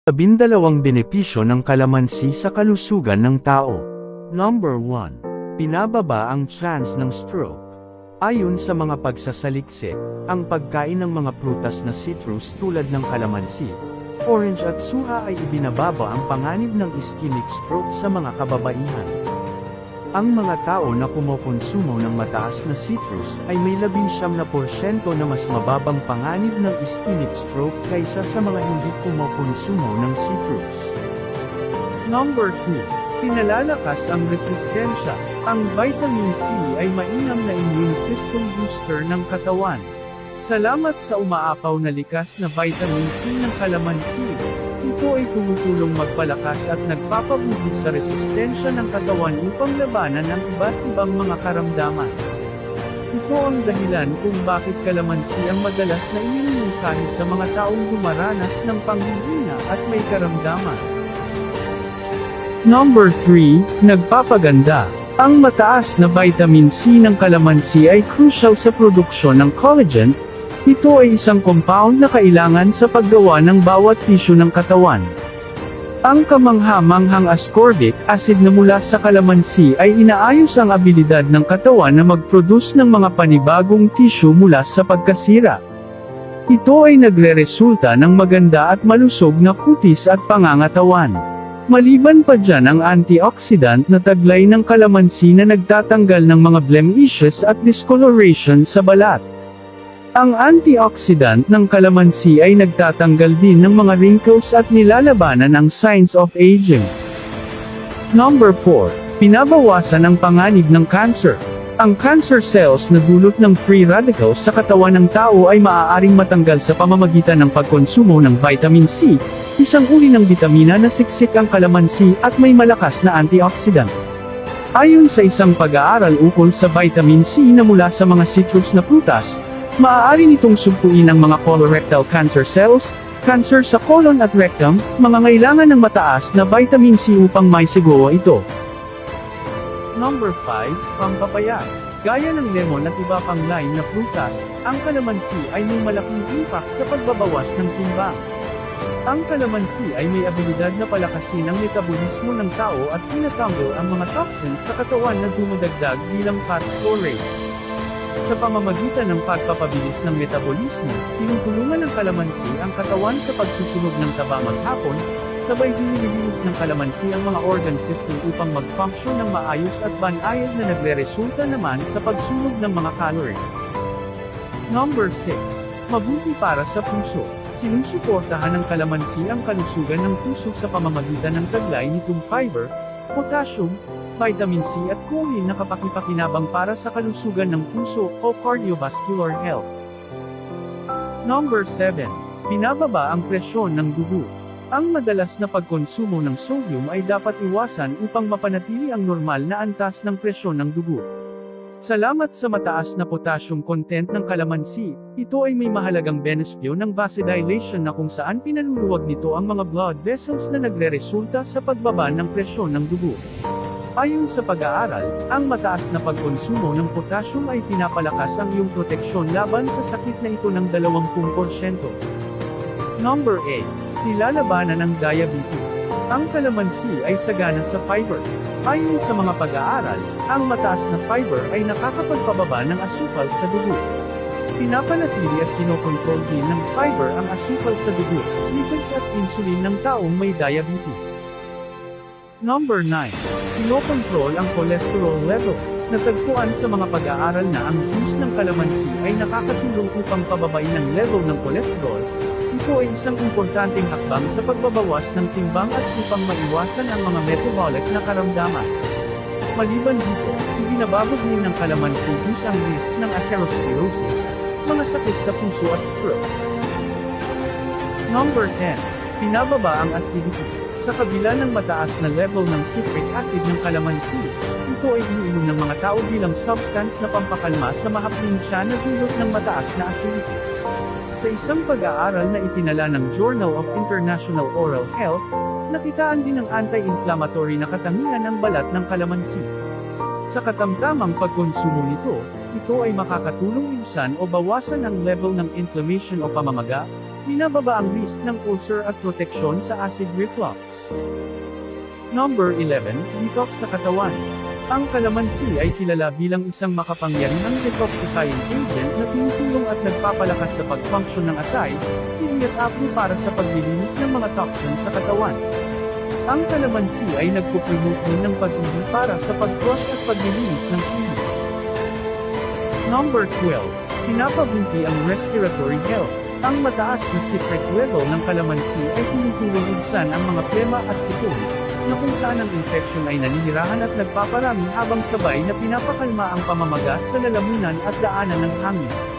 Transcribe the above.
12 benepisyo ng kalamansi sa kalusugan ng tao. Number 1. Pinababa ang chance ng stroke. Ayon sa mga pagsasaliksik, ang pagkain ng mga prutas na citrus tulad ng kalamansi, orange at suha ay ibinababa ang panganib ng ischemic stroke sa mga kababaihan. Ang mga tao na kumokonsumo ng mataas na citrus ay may 19% na mas mababang panganib ng ischemic stroke kaysa sa mga hindi kumokonsumo ng citrus. Number 2. Pinalalakas ang resistensya. Ang vitamin C ay mainam na immune system booster ng katawan. Salamat sa umaapaw na likas na vitamin C ng kalamansi. Ito ay tumutulong magpalakas at nagpapabuti sa resistensya ng katawan upang labanan ang iba't ibang mga karamdaman. Ito ang dahilan kung bakit kalamansi ang madalas na iniinukahi sa mga taong dumaranas ng panghihina at may karamdaman. Number 3. Nagpapaganda. Ang mataas na vitamin C ng kalamansi ay crucial sa produksyon ng collagen. Ito ay isang compound na kailangan sa paggawa ng bawat tissue ng katawan. Ang kamangha-manghang ascorbic acid na mula sa kalamansi ay inaayos ang abilidad ng katawan na mag-produce ng mga panibagong tissue mula sa pagkasira. Ito ay nagre-resulta ng maganda at malusog na kutis at pangangatawan. Maliban pa dyan ang antioxidant na taglay ng kalamansi na nagtatanggal ng mga blemishes at discoloration sa balat. Ang antioxidant ng kalamansi ay nagtatanggal din ng mga wrinkles at nilalabanan ang signs of aging. Number 4. Pinabawasan ang panganib ng cancer. Ang cancer cells na dulot ng free radicals sa katawan ng tao ay maaaring matanggal sa pamamagitan ng pagkonsumo ng vitamin C, isang uri ng bitamina na siksik ang kalamansi at may malakas na antioxidant. Ayon sa isang pag-aaral ukol sa vitamin C na mula sa mga citrus na prutas, maaari nitong sugpuin ang mga colorectal cancer cells, cancer sa colon at rectum, mangangailangan ng mataas na vitamin C upang maisiguro ito. Number 5. Pampapayat. Gaya ng lemon at iba pang lime na prutas, ang kalamansi ay may malaking impact sa pagbabawas ng timbang. Ang kalamansi ay may abilidad na palakasin ang metabolismo ng tao at tinatanggal ang mga toxins sa katawan na dumadagdag bilang fat storage. Sa pamamagitan ng pagpapabilis ng metabolismo, tinutulungan ng kalamansi ang katawan sa pagsusunog ng taba maghapon, sabay din nililinis ng kalamansi ang mga organ system upang mag-function ng maayos at banayad na nagre-resulta naman sa pagsunog ng mga calories. Number 6. Mabuti para sa puso. Sinusuportahan ng kalamansi ang kalusugan ng puso sa pamamagitan ng taglay nitong fiber, potassium, vitamin C at choline na kapakipakinabang para sa kalusugan ng puso o cardiovascular health. Number 7. Pinababa ang presyon ng dugo. Ang madalas na pagkonsumo ng sodium ay dapat iwasan upang mapanatili ang normal na antas ng presyon ng dugo. Salamat sa mataas na potassium content ng kalamansi, ito ay may mahalagang benepisyo ng vasodilation na kung saan pinaluluwag nito ang mga blood vessels na nagre-resulta sa pagbaba ng presyon ng dugo. Ayon sa pag-aaral, ang mataas na pagkonsumo ng potassium ay pinapalakas ang iyong proteksyon laban sa sakit na ito ng 20%. Number 8. Nilalabanan ng diabetes. Ang kalamansi ay sagana sa fiber. Ayon sa mga pag-aaral, ang mataas na fiber ay nakakapagpababa ng asukal sa dugo. Pinapanatili at kinokontrol din ng fiber ang asukal sa dugo, lipids at insulin ng taong may diabetes. Number 9. Kinokontrol ang cholesterol level. Natagpuan sa mga pag-aaral na ang juice ng kalamansi ay nakakatulong upang pababain ang level ng cholesterol. Ito ay isang importanteng hakbang sa pagbabawas ng timbang at upang maiwasan ang mga metabolic na karamdaman. Maliban dito, ibinababag din ng kalamansi juice ang risk ng atherosclerosis, mga sakit sa puso at stroke. Number 10. Pinababa ang acidity. Sa kabila ng mataas na level ng citric acid ng kalamansi, ito ay iniinom ng mga tao bilang substance na pampakalma sa mahapding tiyan na dulot ng mataas na acidity. Sa isang pag-aaral na itinala ng Journal of International Oral Health, nakitaan din ang anti-inflammatory na katangian ng balat ng kalamansi. Sa katamtamang pagkonsumo nito, ito ay makakatulong ibsan o bawasan ang level ng inflammation o pamamaga, Binababa ang risk ng ulcer at proteksyon sa acid reflux. Number 11, detox sa katawan. Ang kalamansi ay kilala bilang isang makapangyarihang detoxifying agent na tumutulong at nagpapalakas sa pag-function ng atay, kidney at aplo para sa paglilinis ng mga toxin sa katawan. Ang kalamansi ay nagpupromote din ng pag-ibig para sa pag-flush at paglilinis ng kidney. Number 12, pinapabuti ang respiratory health. Ang mataas na citric level ng kalamansi ay tumutulong ibsan ang mga plema at sipon, na kung saan ang infection ay naninirahan at nagpaparami habang sabay na pinapakalma ang pamamaga sa lalamunan at daanan ng hangin.